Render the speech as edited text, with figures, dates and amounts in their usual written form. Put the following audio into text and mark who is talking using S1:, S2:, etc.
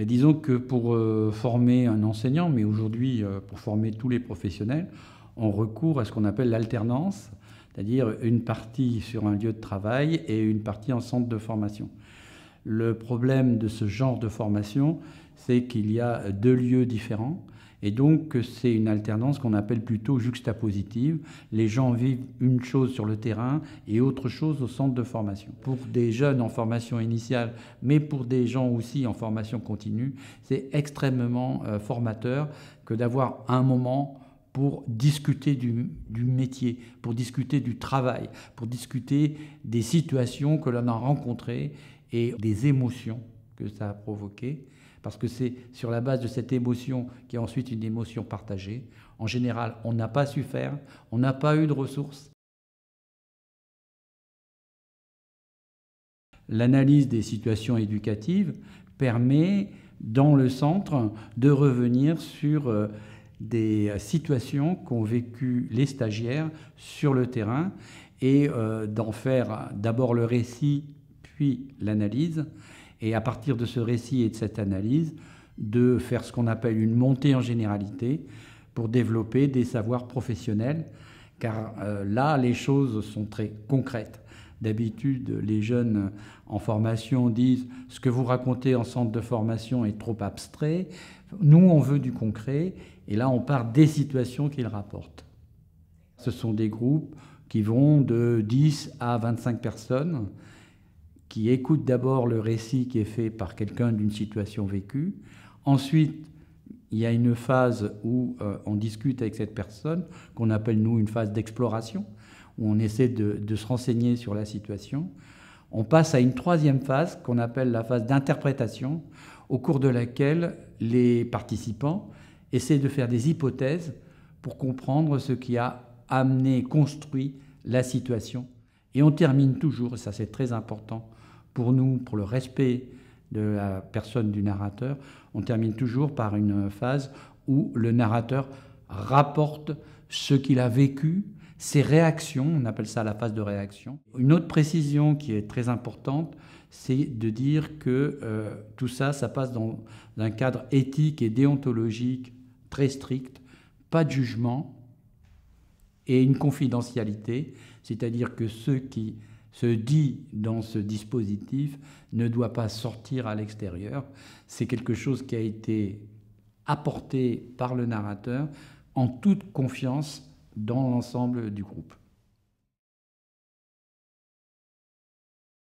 S1: Et disons que pour former un enseignant, mais aujourd'hui pour former tous les professionnels, on recourt à ce qu'on appelle l'alternance, c'est-à-dire une partie sur un lieu de travail et une partie en centre de formation. Le problème de ce genre de formation, c'est qu'il y a deux lieux différents. Et donc, c'est une alternance qu'on appelle plutôt juxtapositive. Les gens vivent une chose sur le terrain et autre chose au centre de formation. Pour des jeunes en formation initiale, mais pour des gens aussi en formation continue, c'est extrêmement formateur que d'avoir un moment pour discuter du métier, pour discuter du travail, pour discuter des situations que l'on a rencontrées et des émotions que ça a provoquées. Parce que c'est sur la base de cette émotion qui est ensuite une émotion partagée. En général, on n'a pas su faire, on n'a pas eu de ressources. L'analyse des situations éducatives permet, dans le centre, de revenir sur des situations qu'ont vécues les stagiaires sur le terrain et d'en faire d'abord le récit, puis l'analyse. Et à partir de ce récit et de cette analyse, de faire ce qu'on appelle une montée en généralité pour développer des savoirs professionnels, car là, les choses sont très concrètes. D'habitude, les jeunes en formation disent « ce que vous racontez en centre de formation est trop abstrait ». Nous, on veut du concret, et là, on part des situations qu'ils rapportent. Ce sont des groupes qui vont de 10 à 25 personnes, qui écoute d'abord le récit qui est fait par quelqu'un d'une situation vécue. Ensuite, il y a une phase où on discute avec cette personne, qu'on appelle nous une phase d'exploration, où on essaie de se renseigner sur la situation. On passe à une troisième phase qu'on appelle la phase d'interprétation, au cours de laquelle les participants essaient de faire des hypothèses pour comprendre ce qui a amené, construit la situation. Et on termine toujours, et ça c'est très important, pour nous, pour le respect de la personne du narrateur, on termine toujours par une phase où le narrateur rapporte ce qu'il a vécu, ses réactions, on appelle ça la phase de réaction. Une autre précision qui est très importante, c'est de dire que tout ça, ça passe dans un cadre éthique et déontologique très strict, pas de jugement et une confidentialité, c'est-à-dire que ce qui se dit dans ce dispositif ne doit pas sortir à l'extérieur. C'est quelque chose qui a été apporté par le narrateur en toute confiance dans l'ensemble du groupe.